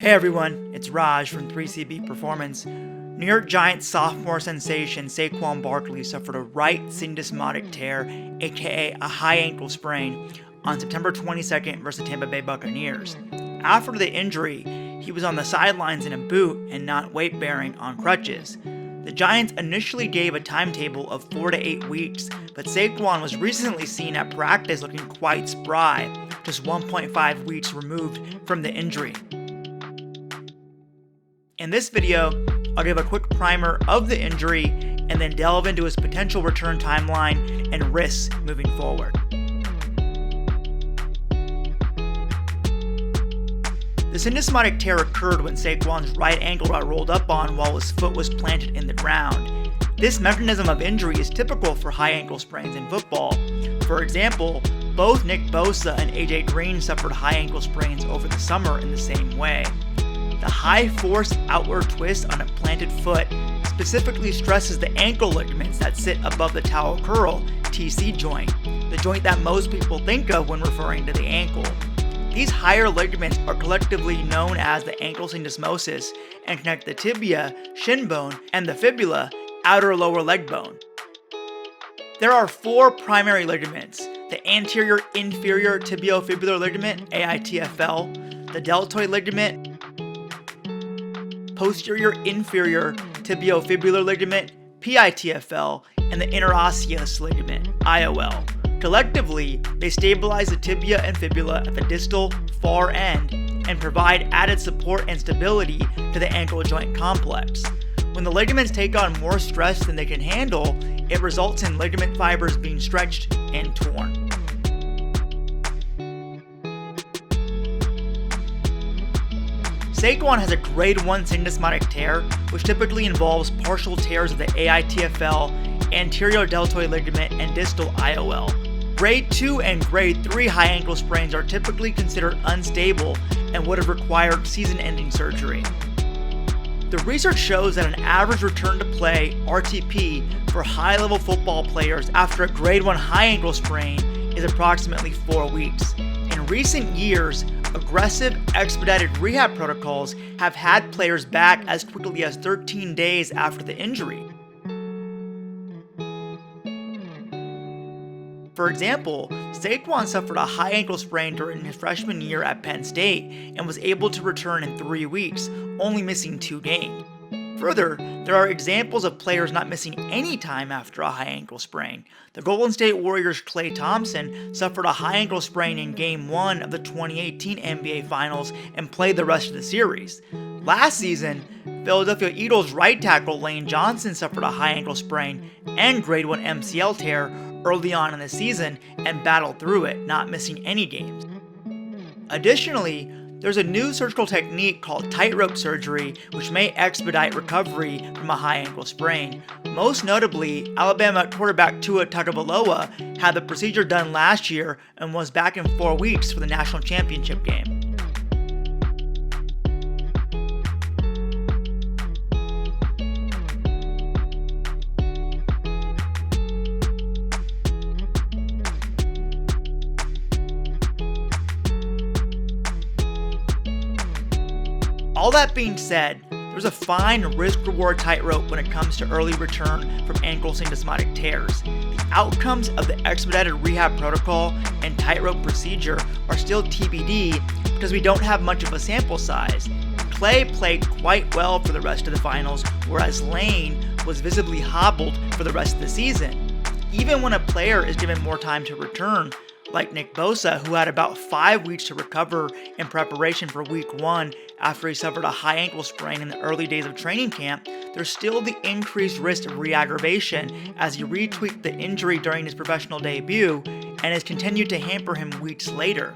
Hey everyone, it's Raj from 3CB Performance. New York Giants sophomore sensation Saquon Barkley suffered a right syndesmotic tear, aka a high ankle sprain, on September 22nd versus the Tampa Bay Buccaneers. After the injury, he was on the sidelines in a boot and not weight bearing on crutches. The Giants initially gave a timetable of 4 to 8 weeks, but Saquon was recently seen at practice looking quite spry, just 1.5 weeks removed from the injury. In this video, I'll give a quick primer of the injury and then delve into his potential return timeline and risks moving forward. The syndesmotic tear occurred when Saquon's right ankle got rolled up on while his foot was planted in the ground. This mechanism of injury is typical for high ankle sprains in football. For example, both Nick Bosa and AJ Green suffered high ankle sprains over the summer in the same way. The high-force outward twist on a planted foot specifically stresses the ankle ligaments that sit above the towel curl (TC) joint, the joint that most people think of when referring to the ankle. These higher ligaments are collectively known as the ankle syndesmosis and connect the tibia, shin bone, and the fibula, outer lower leg bone. There are 4 primary ligaments: the anterior inferior tibiofibular ligament (AITFL), the deltoid ligament, posterior inferior tibiofibular ligament (PITFL), and the interosseous ligament (IOL). Collectively, they stabilize the tibia and fibula at the distal far end and provide added support and stability to the ankle joint complex. When the ligaments take on more stress than they can handle, it results in ligament fibers being stretched and torn. Saquon has a grade 1 syndesmotic tear, which typically involves partial tears of the AITFL, anterior deltoid ligament, and distal IOL. Grade 2 and grade 3 high ankle sprains are typically considered unstable and would have required season-ending surgery. The research shows that an average return to play (RTP) for high-level football players after a grade 1 high ankle sprain is approximately 4 weeks. In recent years, aggressive expedited rehab protocols have had players back as quickly as 13 days after the injury. For example, Saquon suffered a high ankle sprain during his freshman year at Penn State and was able to return in 3 weeks, only missing 2 games. Further, there are examples of players not missing any time after a high ankle sprain. The Golden State Warriors' Klay Thompson suffered a high ankle sprain in Game 1 of the 2018 NBA Finals and played the rest of the series. Last season, Philadelphia Eagles right tackle Lane Johnson suffered a high ankle sprain and grade 1 MCL tear early on in the season and battled through it, not missing any games. Additionally, there's a new surgical technique called tightrope surgery, which may expedite recovery from a high ankle sprain. Most notably, Alabama quarterback Tua Tagovailoa had the procedure done last year and was back in 4 weeks for the national championship game. All that being said, there's a fine risk-reward tightrope when it comes to early return from ankle syndesmotic tears. The outcomes of the expedited rehab protocol and tightrope procedure are still TBD because we don't have much of a sample size. Klay played quite well for the rest of the finals, whereas Lane was visibly hobbled for the rest of the season. Even when a player is given more time to return, like Nick Bosa, who had about 5 weeks to recover in preparation for Week 1 after he suffered a high ankle sprain in the early days of training camp, there's still the increased risk of re-aggravation as he retweaked the injury during his professional debut and has continued to hamper him weeks later.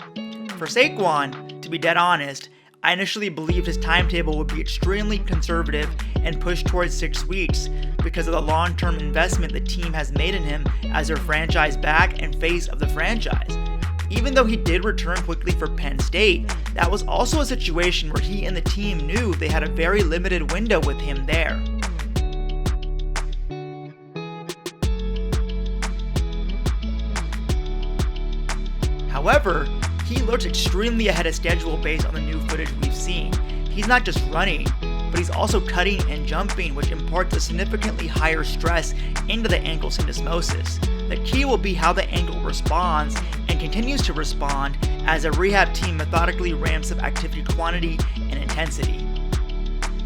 For Saquon, to be dead honest, I initially believed his timetable would be extremely conservative and push towards 6 weeks because of the long-term investment the team has made in him as their franchise back and face of the franchise. Even though he did return quickly for Penn State, that was also a situation where he and the team knew they had a very limited window with him there. However, he looks extremely ahead of schedule based on the new footage we've seen. he's not just running, but he's also cutting and jumping, which imparts a significantly higher stress into the ankle syndesmosis. The key will be how the ankle responds and continues to respond as a rehab team methodically ramps up activity quantity and intensity.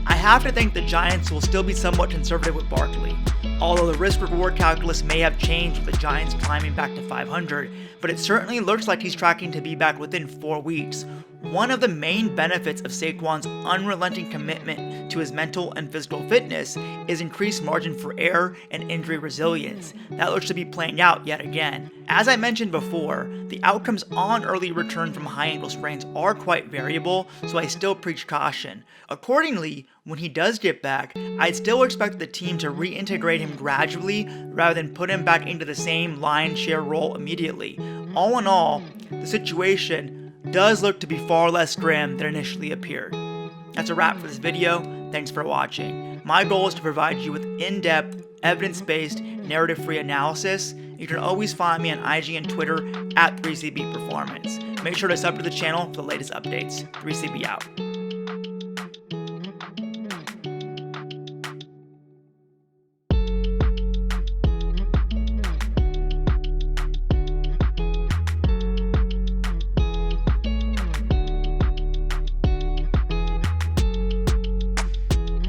I have to think the Giants will still be somewhat conservative with Barkley. Although the risk-reward calculus may have changed with the Giants climbing back to 500, but it certainly looks like he's tracking to be back within 4 weeks. One of the main benefits of Saquon's unrelenting commitment to his mental and physical fitness is increased margin for error and injury resilience. That looks to be playing out yet again. As I mentioned before, the outcomes on early return from high ankle sprains are quite variable, so I still preach caution. Accordingly, when he does get back, I'd still expect the team to reintegrate him gradually rather than put him back into the same lion's share role immediately. All in all, the situation does look to be far less grim than initially appeared. That's a wrap for this video. Thanks for watching. My goal is to provide you with in-depth, evidence-based, narrative-free analysis. You can always find me on IG and Twitter at 3CB Performance. Make sure to sub to the channel for the latest updates. 3CB out.